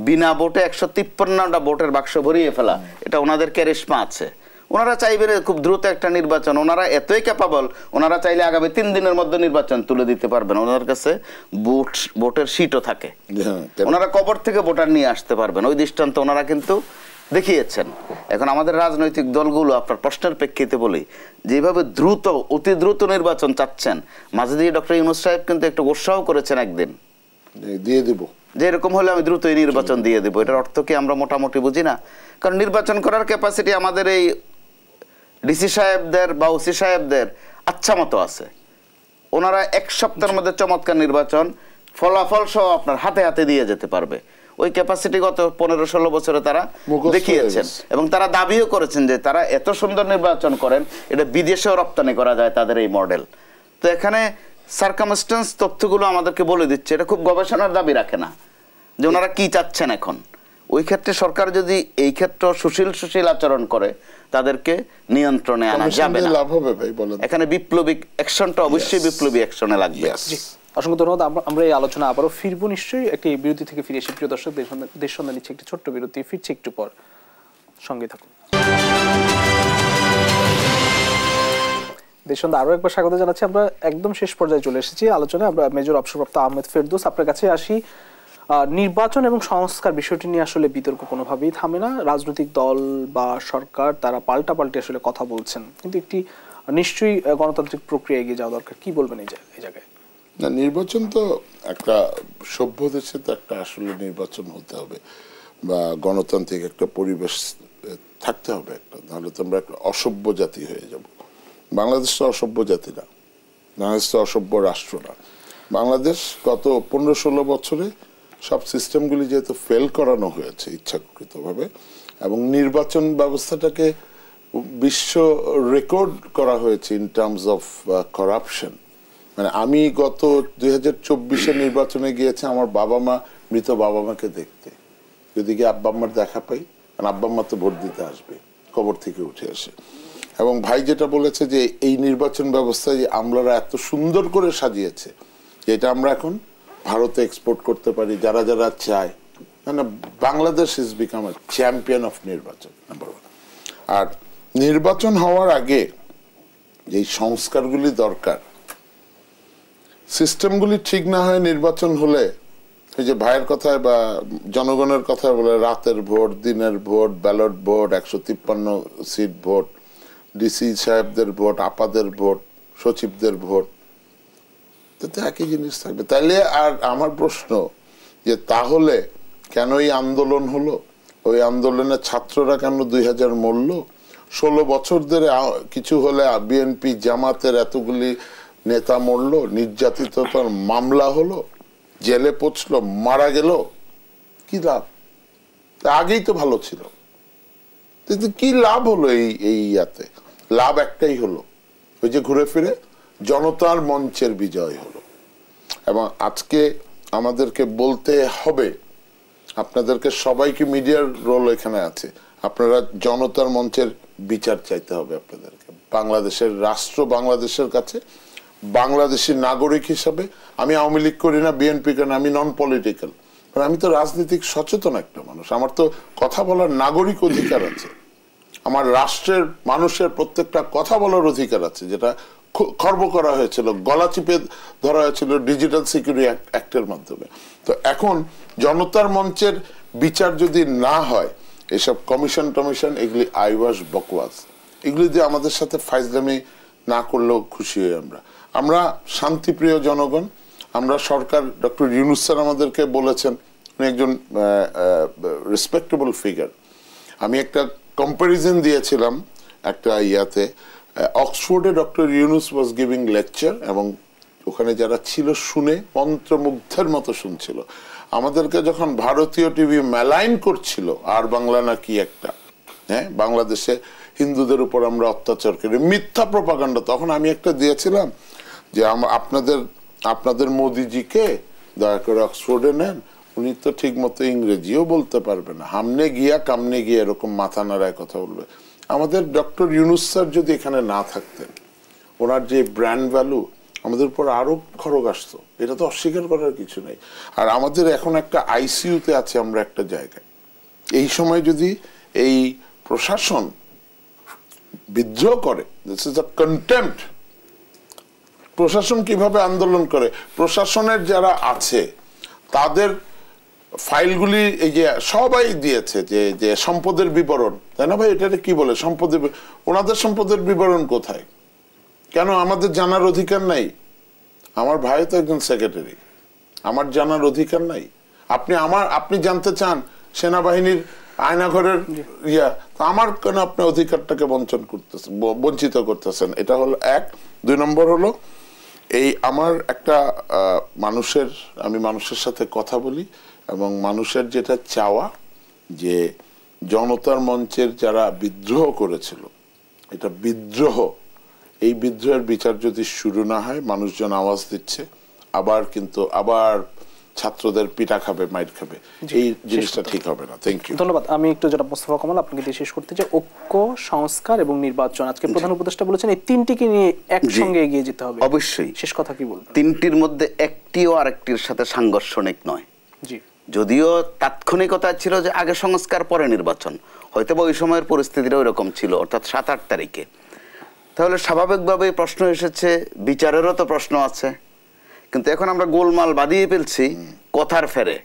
বিনা ভোটে 153টা ভোটের বাক্স ভরিয়ে ফেলা, এটা ওনাদের ক্যারিশমা আছে। ওনারা চাইবেন খুব দ্রুত একটা নির্বাচন। ওনারা এতই ক্যাপাবল, ওনারা চাইলে আগামী 3 দিনের মধ্যে নির্বাচন তুলে দিতে পারবেন। ওনাদের কাছে ভোটের সিটও থাকে, ওনারা কবর থেকে ভোটার নিয়ে আসতে পারবেন। ওই দৃষ্টান্ত ওনারা কিন্তু দেখিয়েছেন। এখন আমাদের রাজনৈতিক দলগুলো, আপনার প্রশ্নের প্রেক্ষিতে বলি, যেভাবে দ্রুত, অতি দ্রুত নির্বাচন চাচ্ছেন, মাঝে দিয়ে ডক্টর ইউনূস সাহেব কিন্তু একটু গোসাও করেছেন একদিন, দিয়ে দেব, যে এরকম হলে আমি দ্রুতই নির্বাচন দিয়ে দেবো। এটার অর্থ কি আমরা মোটামুটি বুঝি না? কারণ নির্বাচন করার ক্যাপাসিটি আমাদের এই ডিসি সাহেবদের বা ওসি সাহেবদের আচ্ছা মতো আছে। ওনারা 1 সপ্তাহের মধ্যে চমৎকার নির্বাচন ফলাফল সহ আপনার হাতে হাতে দিয়ে যেতে পারবে। ওই ক্যাপাসিটি গত 15-16 বছরে তারা দেখিয়েছেন, এবং তারা দাবিও করেছেন যে তারা এত সুন্দর নির্বাচন করেন, এটা বিদেশেও রপ্তানি করা যায় তাদের এই মডেল। তো এখানে সার্কামস্টেন্স তথ্যগুলো আমাদেরকে বলে দিচ্ছে, এটা খুব গবেষণার দাবি রাখে না যে ওনারা কি চাচ্ছেন এখন। ওই ক্ষেত্রে সরকার যদি এই ক্ষেত্রে সুশীল আচরণ করে, তাদেরকে নিয়ন্ত্রণে আনা যাবে না। এখানে বিপ্লবী অ্যাকশনটা অবশ্যই বিপ্লবী অ্যাকশনে লাগবে। অসংখ্য ধন্যবাদ। আমরা এই আলোচনা আবারও ফিরবো নিশ্চয়ই। একটি বিরতি থেকে ফিরে এসে প্রিয় দর্শক, দেশ সন্ধ্যা নিচ্ছে একটি ছোট্ট বিরতি, ফিরছে একটু পর, সঙ্গে থাকুন। দেশ সন্ধ্যা আরো একবার স্বাগত জানাচ্ছি। আমরা একদম শেষ পর্যায়ে চলে এসেছি আলোচনায়। আমরা মেজর অবসরপ্রাপ্ত আহমেদ ফেরদৌস, আপনার কাছে আসি। নির্বাচন এবং সংস্কার বিষয়টি নিয়ে আসলে বিতর্ক কোনোভাবেই থামে না। রাজনৈতিক দল বা সরকার তারা পাল্টাপাল্টি আসলে কথা বলছেন, কিন্তু একটি নিশ্চয়ই গণতান্ত্রিক প্রক্রিয়া এগিয়ে যাওয়া দরকার। কি বলবেন এই জায়গায়? না, নির্বাচন তো একটা সভ্য দেশে তো একটা আসলে নির্বাচন হতে হবে, বা গণতান্ত্রিক একটা পরিবেশ থাকতে হবে একটা, নাহলে তো আমরা একটা অসভ্য জাতি হয়ে যাব। বাংলাদেশ তো অসভ্য জাতি না, বাংলাদেশ তো অসভ্য রাষ্ট্র না। বাংলাদেশ গত 15-16 বছরে সব সিস্টেমগুলি যেহেতু ফেল করানো হয়েছে ইচ্ছাকৃতভাবে, এবং নির্বাচন ব্যবস্থাটাকে বিশ্ব রেকর্ড করা হয়েছে ইন টার্মস অফ করাপশন। মানে আমি গত 2024 নির্বাচনে গিয়েছি আমার বাবা মা, মৃত বাবা মাকে দেখতে, যদি গিয়ে আব্বা আম্মার দেখা পাই, কারণ আব্বা আম্মা তো ভোট দিতে আসবে, কবর থেকে উঠে আসে। এবং ভাই যেটা বলেছে যে এই নির্বাচন ব্যবস্থা যে আমলারা এত সুন্দর করে সাজিয়েছে, যেটা আমরা এখন ভারতে এক্সপোর্ট করতে পারি, যারা যারা চায়। মানে Bangladesh is become a champion of নির্বাচন, নাম্বার 1। আর নির্বাচন হওয়ার আগে যে সংস্কারগুলি দরকার, সিস্টেমগুলি ঠিক না হয় নির্বাচন হলে, এই যে ভাইয়ের কথায় বা জনগণের কথায় বলে রাতের ভোট, দিনের vote, ballot vote, 153 seat vote, DC সাহেবদের ভোট, আপাদের ভোট, সচিবদের ভোট, তাতে একই জিনিস থাকবে। তাইলে আর আমার প্রশ্ন যে তাহলে কেন এই আন্দোলন হলো? ওই আন্দোলনে ছাত্ররা কেন 2000 মরল? 16 বছর ধরে কিছু হলে বিএনপি জামাতের এতগুলি নেতা মরল, নির্যাতিত মামলা হলো, জেলে পৌঁছলো, মারা গেল, কি লাভ? আগেই তো ভালো ছিল, কি লাভ হলো? এই ইয়াতে লাভ একটাই হলো, ওই যে ঘুরে ফিরে জনতার মঞ্চের বিজয় হলো। এবং আজকে আমাদেরকে বলতে হবে, আপনাদেরকে সবাইকে, মিডিয়ার রোল এখানে আছে, আপনারা জনতার মঞ্চের বিচার চাইতে হবে আপনাদেরকে। বাংলাদেশের রাষ্ট্র বাংলাদেশের কাছে, বাংলাদেশি নাগরিক হিসাবে, আমি আওয়ামী লীগ করি না, বিএনপি করি না, আমি নন পলিটিক্যাল, আমি তো রাজনৈতিক সচেতন একটা মানুষ, আমার তো কথা বলার নাগরিক অধিকার আছে, আমার রাষ্ট্রের মানুষের প্রত্যেকটা কথা বলার অধিকার আছে, যেটা খর্ব করা হয়েছিল, গলা চিপে ধরা হয়েছিল ডিজিটাল সিকিউরিটি অ্যাক্টের মাধ্যমে। তো এখন জনতার মঞ্চের বিচার যদি না হয়, এসব কমিশন টমিশন এগুলি আইওয়াস বকওয়াস, এগুলি দিয়ে আমাদের সাথে ফাইজলামি না করলেও খুশি হই আমরা। আমরা শান্তিপ্রিয় জনগণ। আমরা সরকার, ডক্টর ইউনূস স্যার আমাদেরকে বলেছেন, উনি একজন রেসপেক্টেবল ফিগার। আমি একটা কম্প্যারিজন দিয়েছিলাম একটা ইয়াতে, অক্সফোর্ডে doctor Yunus was giving lecture, এবং ওখানে যারা ছিল শুনে মন্ত্রমুগ্ধের মতো শুনছিল। আমাদেরকে যখন ভারতীয় টিভি মেলাইন করছিল আর বাংলা নাকি একটা, হ্যাঁ, বাংলাদেশে হিন্দুদের উপর আমরা অত্যাচার করি, মিথ্যা প্রপাগান্ডা, তখন আমি একটা দিয়েছিলাম যে আপনাদের মোদিজিকে দয়া করে অক্সফোর্ডে নেন, উনি তো ঠিক মতো ইংরেজিও বলতে পারবে না, হামনে গিয়া কামনে গিয়া এরকম মাথা নাড়ায় কথা বলবে। আমাদের ডক্টর ইউনূস স্যার যদি এখানে না থাকতেন, ওনার যে ব্র্যান্ড ভ্যালু, আমাদের উপর আরো খড়গ আসতো, এটা তো অস্বীকার করার কিছু নেই। আর আমাদের এখন একটা আইসিইউতে আছে আমরা একটা জায়গায়, এই সময় যদি এই প্রশাসন বিদ্রোহ করে, দিস ইজ আ কন্টেম্পট। প্রশাসন কিভাবে আন্দোলন করে, প্রশাসনের যারা আছে তাদের ফাইলগুলি এই যে সবাই দিয়েছে যে সম্পদের বিবরণ, তাই না ভাই? এটা কি বলে সম্পদের, ওনাদের সম্পদের বিবরণ কোথায়? কেন আমাদের জানার অধিকার নাই? আমার ভাই তো একজন সেক্রেটারি, আমার জানার অধিকার নাই? আপনি জানতে চান সেনাবাহিনীর আয়নাঘরের ইয়া, তো আমার কেন আপনি অধিকারটাকে বঞ্চিত করতেছেন? এটা হলো এক। 2 নম্বর হলো, এই আমার একটা আমি মানুষের সাথে কথা বলি, এবং মানুষের যেটা চাওয়া যে জনতার মঞ্চের যারা বিদ্রোহ করেছিল, এটা বিদ্রোহ, এই বিদ্রোহের বিচার যদি শুরু না হয়, মানুষজন আওয়াজ দিচ্ছে, আবার ছাত্রদের পিটা খাবে, মাইর খাবে, এই জিনিসটা ঠিক হবে না। থ্যাংক ইউ, ধন্যবাদ। আমি একটু জনাব মোস্তফা কামাল আপনাকে দিয়ে শেষ করতে চাই। ঐক্য, সংস্কার এবং নির্বাচন, আজকে প্রধান উপদেষ্টা বলেছেন এই তিনটিকে নিয়ে একসঙ্গে এগিয়ে যেতে হবে। অবশ্যই। শেষ কথা কি বলবেন? তিনটির মধ্যে একটিও আরেকটির সাথে সাংঘর্ষণিক নয়। জি, যদিও তাৎক্ষণিকতা ছিল যে আগে সংস্কার পরে নির্বাচন, হয়তো বা ওই সময়ের পরিস্থিতিটা ওইরকম ছিল, অর্থাৎ 7-8 তারিখে। তাহলে স্বাভাবিকভাবে প্রশ্ন এসেছে, বিচারেরও তো প্রশ্ন আছে, কিন্তু এখন আমরা গোলমাল বাঁধিয়ে ফেলছি কথার ফেরে।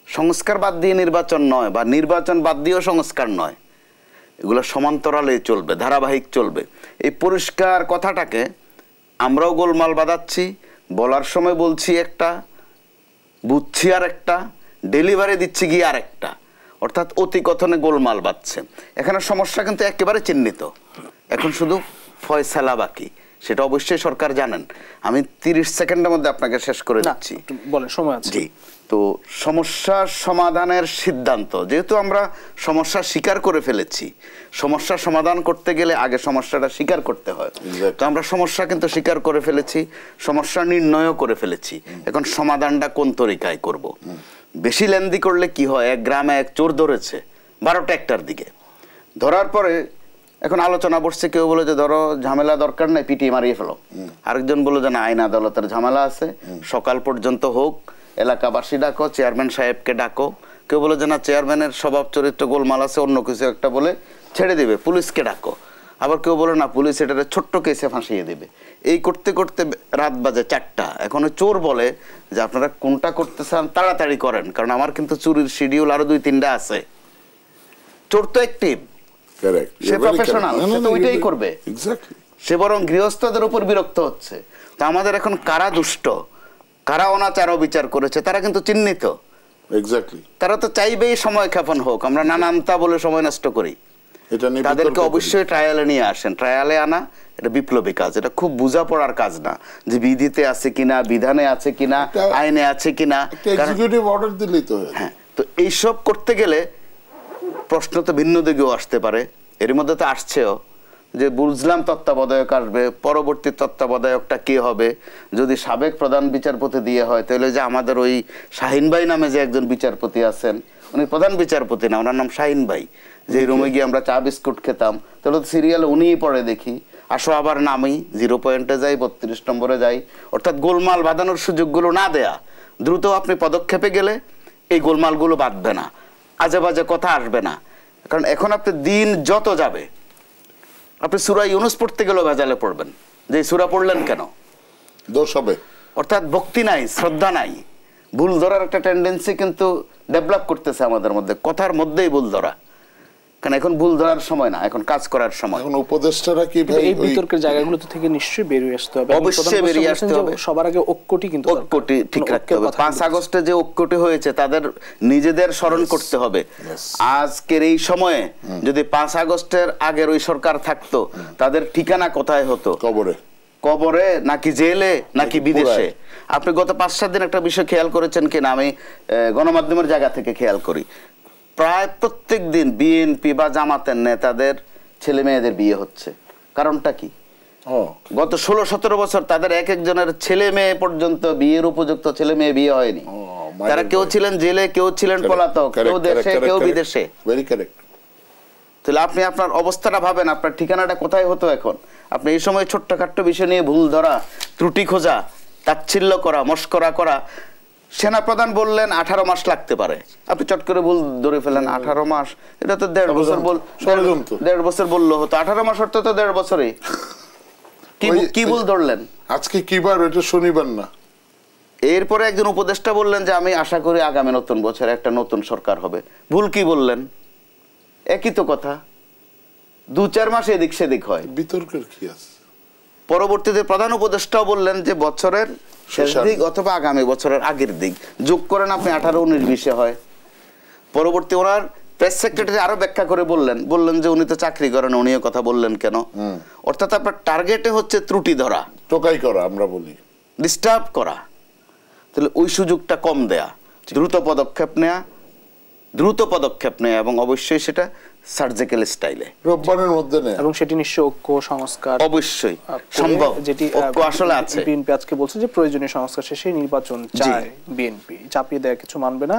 সংস্কার বাদ দিয়ে নির্বাচন নয়, বা নির্বাচন বাদ দিয়েও সংস্কার নয়, এগুলো সমান্তরালে চলবে, ধারাবাহিক চলবে। এই পরিষ্কার কথাটাকে আমরাও গোলমাল বাঁধাচ্ছি, বলার সময় বলছি একটা, বুঝছি আর একটা, ডেলিভারি দিচ্ছি গিয়ে আর একটা, অর্থাৎ অতি কথনে গোলমাল বাঁধছে। এখানে সমস্যা কিন্তু একেবারে চিহ্নিত, এখন শুধু ফয়সালা বাকি, সেটা অবশ্যই সরকার জানেন। আমি 30 সেকেন্ডের মধ্যে আপনাকে শেষ করে দিচ্ছি। বলেন, সময় আছে। জি, তো সমস্যার সমাধানের সিদ্ধান্ত, যেহেতু আমরা সমস্যা স্বীকার করে ফেলেছি, সমস্যার সমাধান করতে গেলে আগে সমস্যাটা স্বীকার করতে হয়। তো আমরা সমস্যা কিন্তু স্বীকার করে ফেলেছি, সমস্যা নির্ণয়ও করে ফেলেছি, এখন সমাধানটা কোন তরিকায় করব। বেশি লেন্দি করলে কি হয়, এক গ্রামে এক চোর ধরেছে 12টা 1টার দিকে, ধরার পরে এখন আলোচনা বসছে, কেউ বলে যে ধরো ঝামেলা দরকার নাই, পিটিয়ে মারিয়ে ফেলো। আরেকজন বলে যে না, আইন আদালতের ঝামেলা আছে, সকাল পর্যন্ত হোক, এলাকাবাসী ডাকো, চেয়ারম্যান সাহেবকে ডাকো। কেউ বলে যে না, চেয়ারম্যানের স্বভাব চরিত্র গোলমাল আছে, অন্য কিছু একটা বলে ছেড়ে দিবে, পুলিশকে ডাকো। আবার কেউ বলে না, পুলিশ এটাতে ছোট্ট কেসে ফাঁসিয়ে দেবে। এই করতে করতে রাত বাজে 4টা। এখন চোর বলে যে আপনারা কোনটা করতে চান তাড়াতাড়ি করেন, কারণ আমার কিন্তু চুরির শিডিউল আরো 2-3টা আছে। চোর তো অ্যাক্টিভ, সে প্রফেশনাল, সে তো ওইটাই করবে। সে বরং গৃহস্থদের উপর বিরক্ত হচ্ছে। তো আমাদের এখন কারা দুষ্ট, কারা অনাচার বিচার করেছে, তারা কিন্তু চিহ্নিত। তারা তো চাইবেই সময় ক্ষেপণ হোক, আমরা নানানতা বলে সময় নষ্ট করি। তাদেরকে অবশ্যই ট্রায়ালে নিয়ে আসেন। ট্রায়ালে আনা এটা বিপ্লবী কাজ, এটা খুব বোঝা পড়ার কাজ না যে বিধিতে আছে কিনা, বিধানে আছে কিনা, আইনে আছে কিনা। হ্যাঁ, তো এইসব করতে গেলে প্রশ্ন তো ভিন্ন দিকেও আসতে পারে। এর মধ্যে তো আসছেও যে বুঝলাম তত্ত্বাবধায়ক আসবে, পরবর্তী তত্ত্বাবধায়কটা কে হবে? যদি সাবেক প্রধান বিচারপতি দিয়ে হয়, তাহলে যে আমাদের ওই শাহিন ভাই নামে যে একজন বিচারপতি আছেন, উনি প্রধান বিচারপতি না, ওনার নাম শাহিন ভাই। যে রুমে গিয়ে আমরা চা বিস্কুট খেতাম, তাহলে তো সিরিয়াল উনিই পড়ে দেখি, আসো আবার নামি, 0 পয়েন্টে যাই, 32 নম্বরে যাই। অর্থাৎ গোলমাল বাঁধানোর সুযোগগুলো না দেয়া, দ্রুত আপনি পদক্ষেপে গেলে এই গোলমালগুলো বাঁধবে না, আজে বাজে কথা আসবে না। কারণ এখন আপনি দিন যত যাবে, আপনি সূরা ইউনূস পড়তে গেলেও ভেজালে পড়বেন, যে সূরা পড়লেন কেন, দোষ হবে। অর্থাৎ ভক্তি নাই, শ্রদ্ধা নাই, ভুল ধরার একটা টেন্ডেন্সি কিন্তু ডেভেলপ করতেছে আমাদের মধ্যে, কথার মধ্যেই ভুল ধরা। কারণ এখন ভুল ধরার সময় না, এখন কাজ করার সময়। এখন উপদেষ্টারা কি ভাই এই বিতর্কের জায়গাগুলো থেকে নিশ্চয়ই বেরিয়ে আসতে হবে, অবশ্যই বেরিয়ে আসতে হবে। সবার আগে ঐক্যটি কিন্তু ঐক্যটি ঠিক রাখতে হবে। 5 আগস্টে যে ঐক্যটি হয়েছে তাদের নিজেদের স্মরণ করতে হবে। আজকের এই সময়ে যদি 5 আগস্টের আগের ওই সরকার থাকতো, তাদের ঠিকানা কোথায় হতো? কবরে নাকি জেলে নাকি বিদেশে? আপনি গত 5-7 দিন একটা বিষয় খেয়াল করেছেন কিনা, আমি গণমাধ্যমের জায়গা থেকে খেয়াল করি, প্রায় প্রত্যেক দিন বিএনপি বা জামাতের নেতাদের ছেলে মেয়েদের বিয়ে হচ্ছে। কারণটা কি? গত 16-17 বছর তাদের এক একজনের ছেলে মেয়ে পর্যন্ত বিয়ের উপযুক্ত ছেলে মেয়ে বিয়ে হয়নি। তারা কেউ ছিলেন জেলে, কেউ ছিলেন পলাতক, কেউ দেশে, কেউ বিদেশে। তাহলে আপনি আপনার অবস্থাটা ভাবেন, আপনার ঠিকানাটা কোথায় হতো এখন? আপনি এই সময় ছোট্টখাট্ট বিষয় নিয়ে ভুল ধরা, ত্রুটি খোঁজা, তাচ্ছিল্য করা, মস্করা করা। সেনাপ্রধান বললেন 18 মাস লাগতে পারে, আপনি চট করে ভুল ধরে ফেলেন। 18 মাস, এটা তো 1.5 বছর, 1.5 বছর বললো হতো। 18 মাস অর্থ তো 1.5 বছরই। কি ভুল ধরলেন? আজকে কি বার? এটা শনিবার না? এরপরে একজন উপদেষ্টা বললেন যে আমি আশা করি আগামী নতুন বছরে একটা নতুন সরকার হবে। ভুল কি বললেন? একই তো কথা, 2-4 মাস এদিক সেদিক হয়, বিতর্কের কি আছে? পরবর্তীতে প্রধান উপদেষ্টাও বললেন যে বছরের শেষ দিক অথবা আগামী বছরের আগের দিক, যোগ করেন আপনি 18-19-20 হয়। পরবর্তী ওনার প্রেস সেক্রেটারি আরো ব্যাখ্যা করে বললেন যে উনি তো চাকরি করেন, উনিও কথা বললেন কেন? অর্থাৎ আপনার টার্গেটে হচ্ছে ত্রুটি ধরা, টোকাই করা, আমরা বলি ডিস্টার্ব করা। তাহলে ওই সুযোগটা কম দেয়া, দ্রুত পদক্ষেপ নেয়া এবং অবশ্যই সেটা সার্জিক্যাল স্টাইলে, রোববারের মধ্যে নেয়া, এবং সেটি নিশ্চয়ই ঐক্য সংস্কার অবশ্যই সম্ভব। যেটি ঐক্য আসলে আছে। বিএনপি আজকে বলছে যে প্রয়োজনীয় সংস্কার শেষে নির্বাচন চায় বিএনপি, চাপিয়ে দেয়া কিছু মানবে না,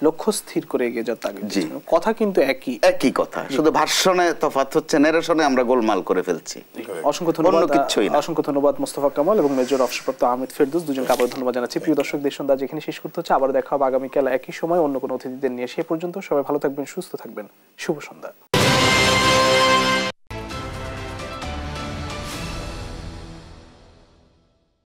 লক্ষ্য স্থির করে এগিয়ে যাওয়ার তাগিদ। কথা কিন্তু একই কথা, শুধু ভার্সনে তফাৎ হচ্ছে, নারেশনে আমরা গোলমাল করে ফেলছি। অসংখ্য ধন্যবাদ মোস্তফা কামাল এবং মেজর অবসরপ্রাপ্ত আহমেদ ফেরদৌস, দুজনকে আবার ধন্যবাদ জানাচ্ছি। প্রিয় দর্শক, দেশ সন্ধ্যা যেখানে শেষ করতে হচ্ছে, আবার দেখা হবে আগামীকাল একই সময় অন্য কোনো অতিথিদের নিয়ে। সে পর্যন্ত সবাই ভালো থাকবেন, সুস্থ থাকবেন। শুভ সন্ধ্যা।